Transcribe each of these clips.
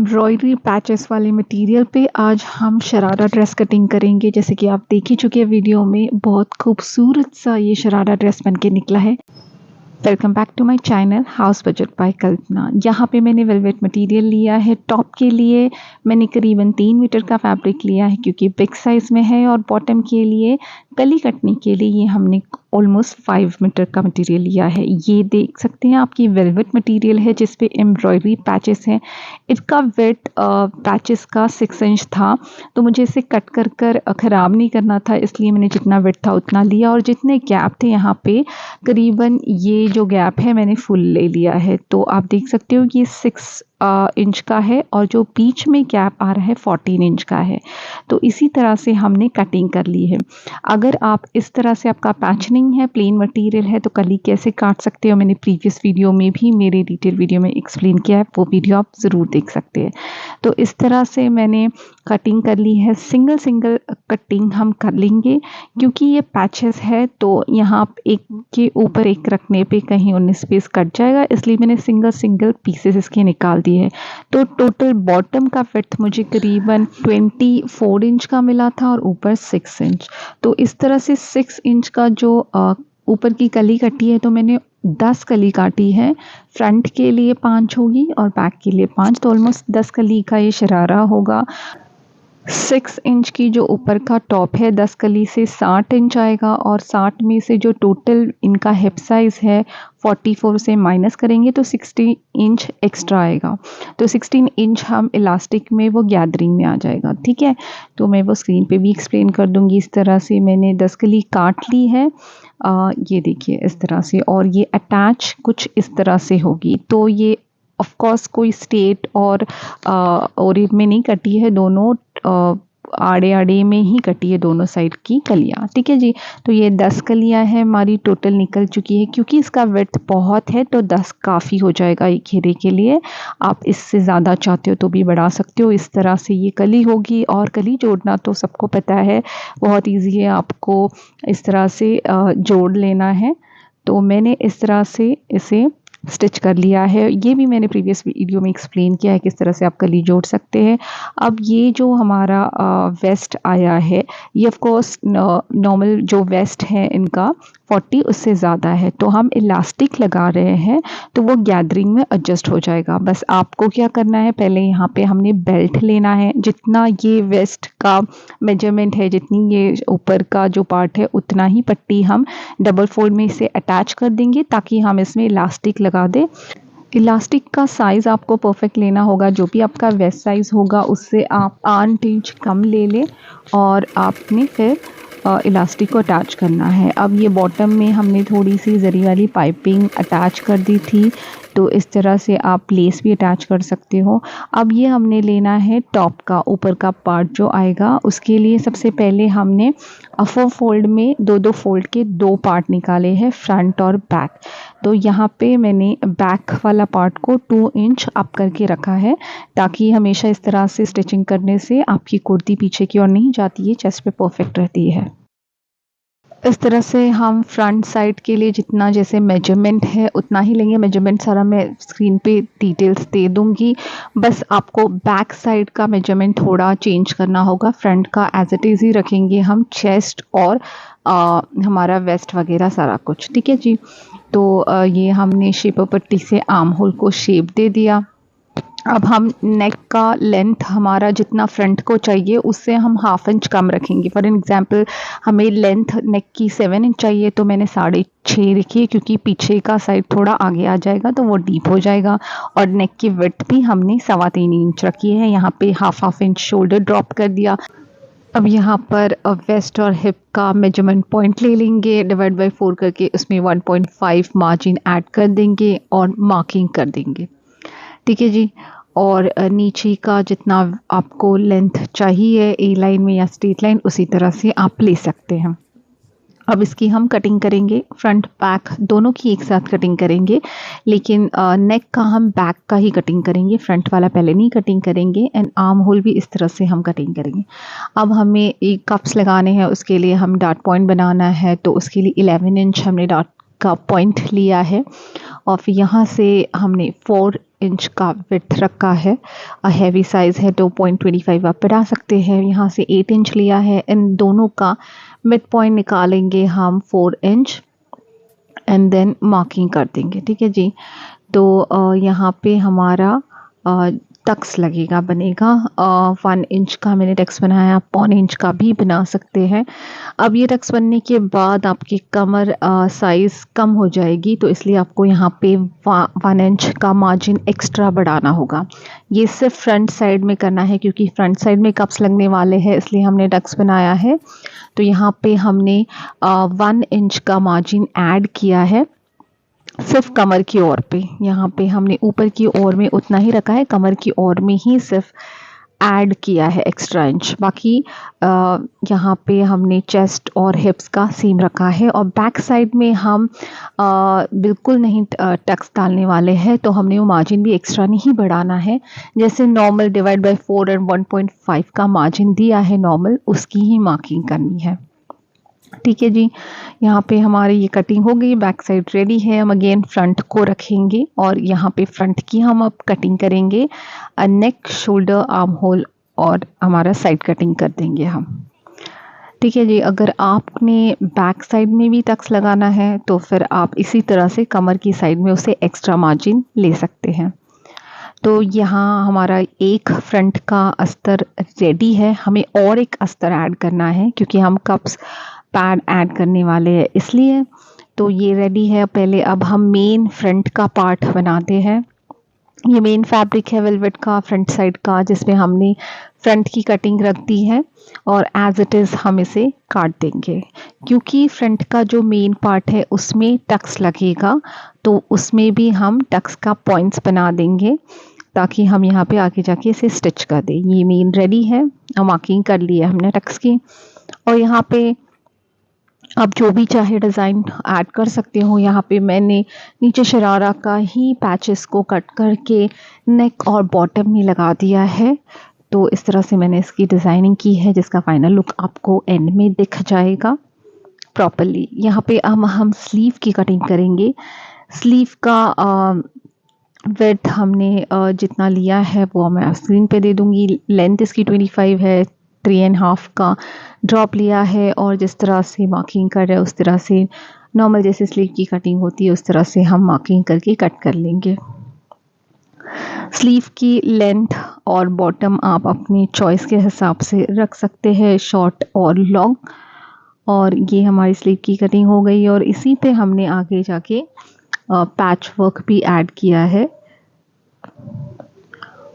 Embroidery patches वाले material पे आज हम शरारा ड्रेस कटिंग करेंगे। जैसे कि आप देख ही चुके हैं वीडियो में, बहुत खूबसूरत सा ये शरारा ड्रेस बन के निकला है। Welcome back to my channel house budget by Kalpana. यहाँ पे मैंने वेलवेट मटेरियल लिया है। टॉप के लिए मैंने करीबन 3 मीटर का फैब्रिक लिया है क्योंकि बिग साइज़ में है, और बॉटम के लिए कली कटने के लिए ये हमने ऑलमोस्ट 5 मीटर का मटेरियल लिया है। ये देख सकते हैं आपकी वेलवेट मटेरियल है जिस पे एम्ब्रॉयडरी पैचेस हैं। इसका वेट पैचेस का 6 इंच था, तो मुझे इसे कट कर ख़राब नहीं करना था, इसलिए मैंने जितना वेट था उतना लिया। और जितने गैप थे यहाँ पे करीबन ये जो गैप है मैंने फुल ले लिया है। तो आप देख सकते हो ये 6 इंच का है, और जो बीच में गैप आ रहा है 14 इंच का है। तो इसी तरह से हमने कटिंग कर ली है। अगर आप इस तरह से आपका पैच नहीं है, प्लेन मटेरियल है, तो कली कैसे काट सकते हो मैंने प्रीवियस वीडियो में भी, मेरे डिटेल वीडियो में एक्सप्लेन किया है, वो वीडियो आप ज़रूर देख सकते हैं। तो इस तरह से मैंने कटिंग कर ली है। सिंगल सिंगल कटिंग हम कर लेंगे क्योंकि ये पैचेस है, तो यहाँ एक के ऊपर एक रखने पे कहीं 19 पीस कट जाएगा, इसलिए मैंने सिंगल सिंगल पीसेस इसके निकाल दिए हैं। तो टोटल बॉटम का विड्थ मुझे करीबन 24 इंच का मिला था और ऊपर 6 इंच। तो इस तरह से 6 इंच का जो ऊपर की कली कटी है, तो मैंने 10 कली काटी है। फ्रंट के लिए 5 होगी और बैक के लिए 5, तो ऑलमोस्ट 10 कली का ये शरारा होगा। 6 इंच की जो ऊपर का टॉप है, 10 कली से 60 इंच आएगा, और 60 में से जो टोटल इनका हिप साइज़ है 44 से माइनस करेंगे तो 60 इंच एक्स्ट्रा आएगा। तो 16 इंच हम इलास्टिक में वो गैदरिंग में आ जाएगा, ठीक है। तो मैं वो स्क्रीन पे भी एक्सप्लेन कर दूंगी। इस तरह से मैंने 10 कली काट ली है, ये देखिए इस तरह से, और ये अटैच कुछ इस तरह से होगी। तो ये ऑफ कोर्स कोई स्ट्रेट और में नहीं कटी है, दोनों आड़े आड़े में ही कटी है दोनों साइड की कलियां, ठीक है जी। तो ये 10 कलियां हैं हमारी टोटल निकल चुकी है। क्योंकि इसका विड्थ बहुत है तो 10 काफ़ी हो जाएगा एक घेरे के लिए। आप इससे ज़्यादा चाहते हो तो भी बढ़ा सकते हो। इस तरह से ये कली होगी, और कली जोड़ना तो सबको पता है, बहुत ईजी है, आपको इस तरह से जोड़ लेना है। तो मैंने इस तरह से इसे स्टिच कर लिया है। ये भी मैंने प्रीवियस वीडियो में एक्सप्लेन किया है किस तरह से आप कली जोड़ सकते हैं। अब ये जो हमारा वेस्ट आया है, ये ऑफ कोर्स नॉर्मल जो वेस्ट है इनका 40 उससे ज़्यादा है, तो हम इलास्टिक लगा रहे हैं तो वो गैदरिंग में एडजस्ट हो जाएगा। बस आपको क्या करना है, पहले यहाँ पे हमने बेल्ट लेना है। जितना ये वेस्ट का मेजरमेंट है, जितनी ये ऊपर का जो पार्ट है, उतना ही पट्टी हम डबल फोल्ड में इसे अटैच कर देंगे ताकि हम इसमें इलास्टिक लगा दें। इलास्टिक का साइज़ आपको परफेक्ट लेना होगा, जो भी आपका वेस्ट साइज़ होगा उससे आप 8 इंच कम ले लें, और आपने फिर इलास्टिक को अटैच करना है। अब ये बॉटम में हमने थोड़ी सी जरी वाली पाइपिंग अटैच कर दी थी, तो इस तरह से आप लेस भी अटैच कर सकते हो। अब ये हमने लेना है टॉप का ऊपर का पार्ट जो आएगा, उसके लिए सबसे पहले हमने 4 फोल्ड में 2-2 फोल्ड के 2 पार्ट निकाले हैं, फ्रंट और बैक। तो यहाँ पे मैंने बैक वाला पार्ट को 2 इंच अप करके रखा है, ताकि हमेशा इस तरह से स्टिचिंग करने से आपकी कुर्ती पीछे की ओर नहीं जाती है, चेस्ट पे परफेक्ट रहती है। इस तरह से हम फ्रंट साइड के लिए जितना जैसे मेजरमेंट है उतना ही लेंगे। मेजरमेंट सारा मैं स्क्रीन पे डिटेल्स दे दूंगी, बस आपको बैक साइड का मेजरमेंट थोड़ा चेंज करना होगा। फ्रंट का एज इट इज़ ही रखेंगे हम, चेस्ट और हमारा वेस्ट वगैरह सारा कुछ, ठीक है जी। तो ये हमने शेपर पट्टी से आर्म होल को शेप दे दिया। अब हम नेक का लेंथ हमारा जितना फ्रंट को चाहिए उससे हम 1/2 इंच कम रखेंगे। फॉर एग्जांपल हमें लेंथ नेक की 7 इंच चाहिए, तो मैंने 6.5 रखी है, क्योंकि पीछे का साइड थोड़ा आगे आ जाएगा तो वो डीप हो जाएगा। और नेक की विड्थ भी हमने 3.25 इंच रखी है। यहाँ पे 1/2 इंच शोल्डर ड्रॉप कर दिया। अब यहाँ पर वेस्ट और हिप का मेजरमेंट पॉइंट ले लेंगे, डिवाइड बाई 4 करके उसमें 1.5 मार्जिन ऐड कर देंगे और मार्किंग कर देंगे, ठीक है जी। और नीचे का जितना आपको लेंथ चाहिए ए लाइन में या स्ट्रेट लाइन, उसी तरह से आप ले सकते हैं। अब इसकी हम कटिंग करेंगे, फ्रंट बैक दोनों की एक साथ कटिंग करेंगे, लेकिन नेक का हम बैक का ही कटिंग करेंगे, फ्रंट वाला पहले नहीं कटिंग करेंगे। एंड आर्म होल भी इस तरह से हम कटिंग करेंगे। अब हमें एक कप्स लगाने हैं, उसके लिए हम डॉट पॉइंट बनाना है, तो उसके लिए 11 इंच हमने डॉट का पॉइंट लिया है और फिर यहाँ से हमने 4 इंच का विड्थ रखा है। हैवी साइज़ है तो 0.25 आप बढ़ा सकते हैं। यहाँ से 8 इंच लिया है। इन दोनों का मिड पॉइंट निकालेंगे हम 4 इंच एंड देन मार्किंग कर देंगे। ठीक है जी। तो यहाँ पे हमारा टक्स लगेगा, बनेगा 1 इंच का मैंने टक्स बनाया, आप 0.25 इंच का भी बना सकते हैं। अब ये टक्स बनने के बाद आपकी कमर साइज़ कम हो जाएगी, तो इसलिए आपको यहाँ पे 1 इंच का मार्जिन एक्स्ट्रा बढ़ाना होगा। ये सिर्फ फ्रंट साइड में करना है क्योंकि फ्रंट साइड में कप्स लगने वाले हैं, इसलिए हमने टक्स बनाया है। तो यहाँ पे हमने 1 इंच का मार्जिन ऐड किया है सिर्फ कमर की ओर पे। यहाँ पे हमने ऊपर की ओर में उतना ही रखा है, कमर की ओर में ही सिर्फ ऐड किया है एक्स्ट्रा इंच। बाकी यहाँ पे हमने चेस्ट और हिप्स का सीम रखा है और बैक साइड में हम बिल्कुल नहीं टक्स डालने वाले हैं, तो हमने वो मार्जिन भी एक्स्ट्रा नहीं बढ़ाना है। जैसे नॉर्मल डिवाइड बाय 4 एंड 1.5 का मार्जिन दिया है नॉर्मल, उसकी ही मार्किंग करनी है। ठीक है जी। यहाँ पे हमारी ये कटिंग हो गई, बैक साइड रेडी है। हम अगेन फ्रंट को रखेंगे और यहाँ पे फ्रंट की हम अब कटिंग करेंगे। नेक, शोल्डर, आर्म होल और हमारा साइड कटिंग कर देंगे हम। ठीक है जी। अगर आपने बैक साइड में भी टक्स लगाना है तो फिर आप इसी तरह से कमर की साइड में उसे एक्स्ट्रा मार्जिन ले सकते हैं। तो यहाँ हमारा एक फ्रंट का अस्तर रेडी है। हमें और एक अस्तर ऐड करना है क्योंकि हम कप्स पैड ऐड करने वाले हैं, इसलिए। तो ये रेडी है। पहले अब हम मेन फ्रंट का पार्ट बनाते हैं। ये मेन फैब्रिक है वेलवेट का फ्रंट साइड का, जिसमें हमने फ्रंट की कटिंग रख दी है और एज इट इज़ हम इसे काट देंगे। क्योंकि फ्रंट का जो मेन पार्ट है उसमें टक्स लगेगा, तो उसमें भी हम टक्स का पॉइंट्स बना देंगे ताकि हम यहाँ पे आगे जाके इसे स्टिच कर दें। ये मेन रेडी है, मार्किंग कर ली है हमने टक्स की। और यहाँ पे आप जो भी चाहे डिज़ाइन ऐड कर सकते हो। यहाँ पे मैंने नीचे शरारा का ही पैचेस को कट करके नेक और बॉटम में लगा दिया है। तो इस तरह से मैंने इसकी डिज़ाइनिंग की है, जिसका फाइनल लुक आपको एंड में दिख जाएगा प्रॉपर्ली। यहाँ पे हम स्लीव की कटिंग करेंगे। स्लीव का विड्थ हमने जितना लिया है वो मैं स्क्रीन पे दे दूँगी। लेंथ इसकी 25 है, 3.5 का ड्रॉप लिया है और जिस तरह से मार्किंग कर रहे हैं उस तरह से नॉर्मल जैसे स्लीव की कटिंग होती है उस तरह से हम मार्किंग करके कट कर लेंगे। स्लीव की लेंथ और बॉटम आप अपनी चॉइस के हिसाब से रख सकते हैं, शॉर्ट और लॉन्ग। और ये हमारी स्लीव की कटिंग हो गई और इसी पे हमने आगे जाके पैच वर्क भी ऐड किया है।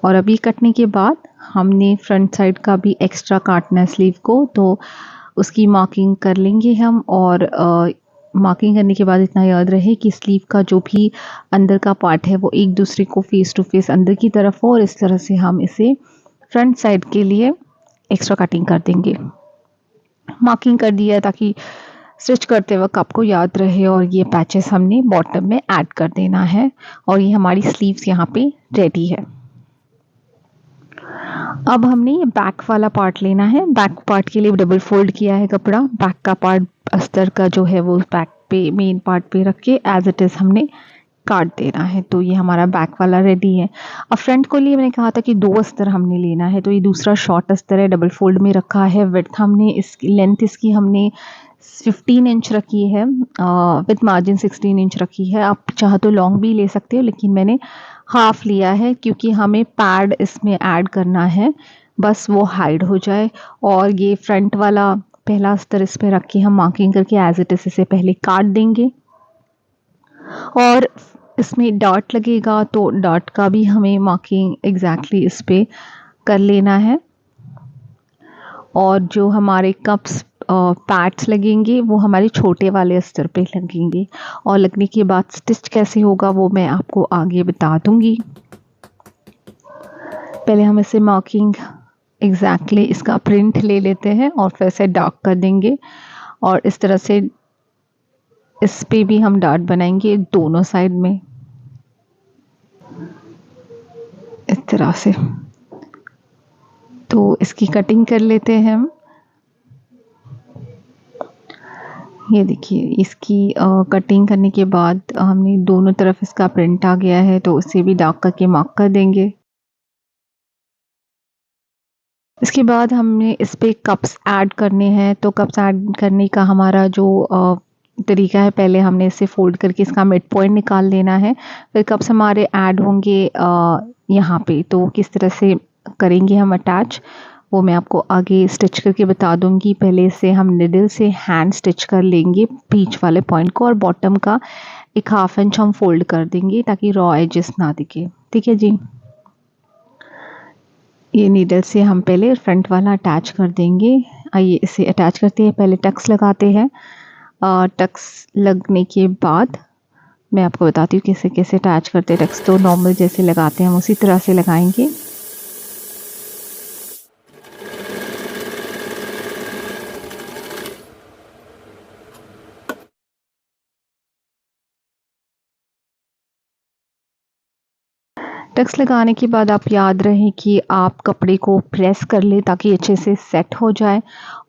और अभी कटने के बाद हमने फ्रंट साइड का भी एक्स्ट्रा काटना है स्लीव को, तो उसकी मार्किंग कर लेंगे हम। और मार्किंग करने के बाद इतना याद रहे कि स्लीव का जो भी अंदर का पार्ट है वो एक दूसरे को फेस टू फेस अंदर की तरफ हो, और इस तरह से हम इसे फ्रंट साइड के लिए एक्स्ट्रा कटिंग कर देंगे। मार्किंग कर दिया ताकि स्टिच करते वक्त आपको याद रहे। और ये पैचेस हमने बॉटम में ऐड कर देना है और ये हमारी स्लीव्स यहाँ पे रेडी है। अब हमने ये बैक वाला पार्ट लेना है। बैक पार्ट के लिए डबल फोल्ड किया है कपड़ा। बैक का पार्ट अस्तर का जो है वो बैक पे मेन पार्ट पे रख के एज इट इज़ हमने काट देना है। तो ये हमारा बैक वाला रेडी है। अब फ्रंट को लिए मैंने कहा था कि 2 अस्तर हमने लेना है, तो ये दूसरा शॉर्ट अस्तर है, डबल फोल्ड में रखा है। विड्थ हमने इसकी लेंथ इसकी हमने 15 इंच रखी है, विथ मार्जिन 16 इंच रखी है। आप चाहो तो लॉन्ग भी ले सकते हो, लेकिन मैंने हाफ लिया है क्योंकि हमें पैड इसमें ऐड करना है, बस वो हाइड हो जाए। और ये फ्रंट वाला पहला अस्तर इस पे रख के हम मार्किंग करके एज इट इज इसे पहले काट देंगे। और इसमें डॉट लगेगा तो डॉट का भी हमें मार्किंग एग्जैक्टली इस पे कर लेना है। और जो हमारे कप्स पैड्स लगेंगे वो हमारे छोटे वाले अस्तर पे लगेंगे, और लगने के बाद स्टिच कैसे होगा वो मैं आपको आगे बता दूंगी। पहले हम इसे मार्किंग एग्जैक्टली इसका प्रिंट ले लेते हैं और फिर से डार्क कर देंगे, और इस तरह से इस पे भी हम डॉट बनाएंगे दोनों साइड में इस तरह से। तो इसकी कटिंग कर लेते हैं हम। ये देखिए इसकी कटिंग करने के बाद हमने दोनों तरफ इसका प्रिंट आ गया है, तो उसे भी डार्क करके मार्क कर देंगे। इसके बाद हमने इस पे कप्स ऐड करने हैं, तो कप्स ऐड करने का हमारा जो तरीका है, पहले हमने इसे फोल्ड करके इसका मिड पॉइंट निकाल लेना है। फिर कप्स हमारे ऐड होंगे यहाँ पे, तो किस तरह से करेंगे हम अटैच, वो मैं आपको आगे स्टिच करके बता दूंगी। पहले इसे हम निडल से हैंड स्टिच कर लेंगे बीच वाले पॉइंट को, और बॉटम का 1/2 इंच हम फोल्ड कर देंगे ताकि रॉ एजेस ना दिखे। ठीक है जी। ये नीडल से हम पहले फ्रंट वाला अटैच कर देंगे। आइए इसे अटैच करते हैं। पहले टक्स लगाते हैं। टक्स लगने के बाद मैं आपको बताती हूँ कैसे कैसे अटैच करते हैं। टक्स तो नॉर्मल जैसे लगाते हैं हम उसी तरह से लगाएंगे। टक्स लगाने के बाद आप याद रहे कि आप कपड़े को प्रेस कर ले ताकि अच्छे से सेट हो जाए,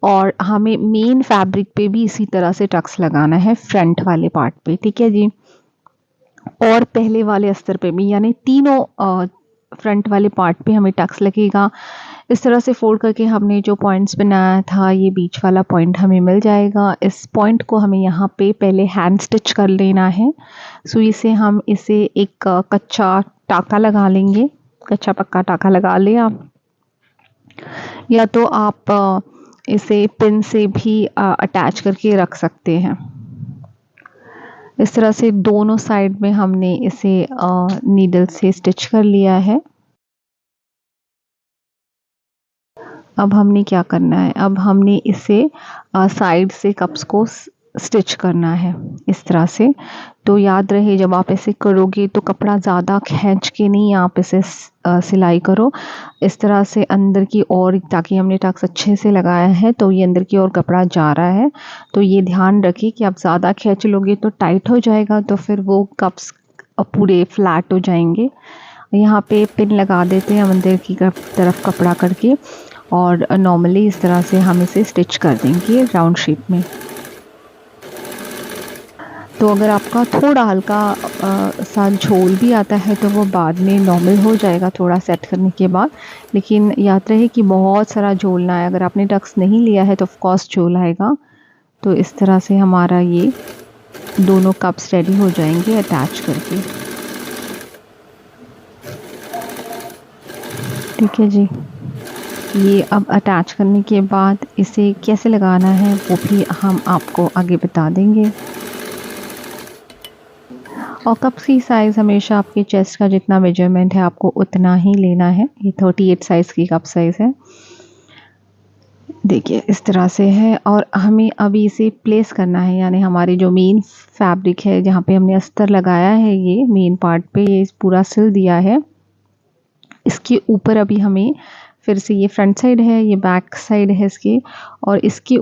और हमें मेन फैब्रिक पे भी इसी तरह से टक्स लगाना है फ्रंट वाले पार्ट पे। ठीक है जी। और पहले वाले अस्तर पे भी, यानी तीनों फ्रंट वाले पार्ट पे हमें टक्स लगेगा। इस तरह से फोल्ड करके हमने जो पॉइंट्स बनाया था, ये बीच वाला पॉइंट हमें मिल जाएगा। इस पॉइंट को हमें यहाँ पे पहले हैंड स्टिच कर लेना है। सुई से हम इसे एक कच्चा टाका लगा लेंगे। कच्चा पक्का टाका लगा लें आप, या तो आप इसे पिन से भी अटैच करके रख सकते हैं। इस तरह से दोनों साइड में हमने इसे नीडल से स्टिच कर लिया है। अब हमने क्या करना है, अब हमने इसे साइड से कप्स को स्टिच करना है इस तरह से। तो याद रहे जब आप ऐसे करोगे तो कपड़ा ज़्यादा खींच के नहीं आप इसे सिलाई करो, इस तरह से अंदर की ओर, ताकि हमने टक्स अच्छे से लगाया है तो ये अंदर की ओर कपड़ा जा रहा है। तो ये ध्यान रखिए कि आप ज़्यादा खींच लोगे तो टाइट हो जाएगा, तो फिर वो कप्स पूरे फ्लैट हो जाएंगे। यहाँ पे पिन लगा देते हैं हम अंदर की तरफ कपड़ा करके, और नॉर्मली इस तरह से हम इसे स्टिच कर देंगे राउंड शेप में। तो अगर आपका थोड़ा हल्का सा झोल भी आता है तो वो बाद में नॉर्मल हो जाएगा थोड़ा सेट करने के बाद, लेकिन याद रहे कि बहुत सारा झोल ना आए। अगर आपने टक्स नहीं लिया है तो ऑफ कोर्स झोल आएगा। तो इस तरह से हमारा ये दोनों कप्स रेडी हो जाएंगे अटैच करके। ठीक है जी। ये अब अटैच करने के बाद इसे कैसे लगाना है वो भी हम आपको आगे बता देंगे। और कप्स की साइज़ हमेशा आपके चेस्ट का जितना मेजरमेंट है आपको उतना ही लेना है। ये 38 साइज़ की कप साइज़ है। देखिए इस तरह से है, और हमें अभी इसे प्लेस करना है, यानी हमारे जो मेन फैब्रिक है जहाँ पे हमने अस्तर लगाया है, ये मेन पार्ट पे ये पूरा सिल दिया है। इसके ऊपर अभी हमें फिर से, ये फ्रंट साइड है, ये बैक साइड है इसकी, और इसके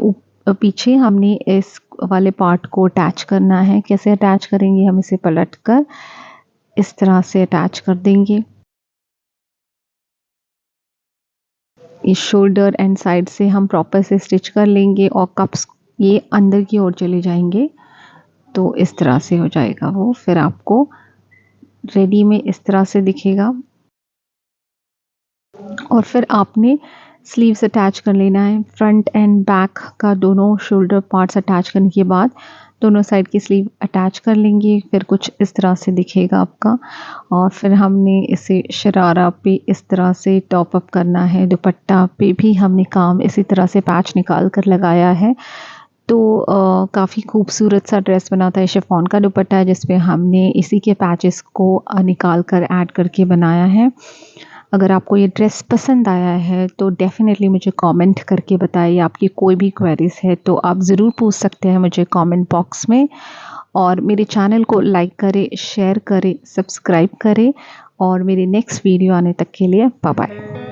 पीछे हमने इस वाले पार्ट को अटैच करना है। कैसे अटैच करेंगे, हम इसे पलट कर इस तरह से अटैच कर देंगे। इस शोल्डर एंड साइड से हम प्रॉपर से स्टिच कर लेंगे, और कप्स ये अंदर की ओर चले जाएंगे, तो इस तरह से हो जाएगा वो। फिर आपको रेडी में इस तरह से दिखेगा, और फिर आपने स्लीव्स अटैच कर लेना है। फ्रंट एंड बैक का दोनों शोल्डर पार्ट्स अटैच करने के बाद दोनों साइड की स्लीव अटैच कर लेंगे। फिर कुछ इस तरह से दिखेगा आपका, और फिर हमने इसे शरारा पे इस तरह से टॉप अप करना है। दुपट्टा पे भी हमने काम इसी तरह से पैच निकाल कर लगाया है, तो काफ़ी खूबसूरत सा ड्रेस बनाता है। शिफॉन का दुपट्टा है जिसपे हमने इसी के पैचेस को निकाल कर ऐड करके बनाया है। अगर आपको ये ड्रेस पसंद आया है तो डेफ़िनेटली मुझे कमेंट करके बताइए। आपकी कोई भी क्वेरीज़ है तो आप ज़रूर पूछ सकते हैं मुझे कमेंट बॉक्स में, और मेरे चैनल को लाइक करें, शेयर करें, सब्सक्राइब करें, और मेरे नेक्स्ट वीडियो आने तक के लिए बाय बाय।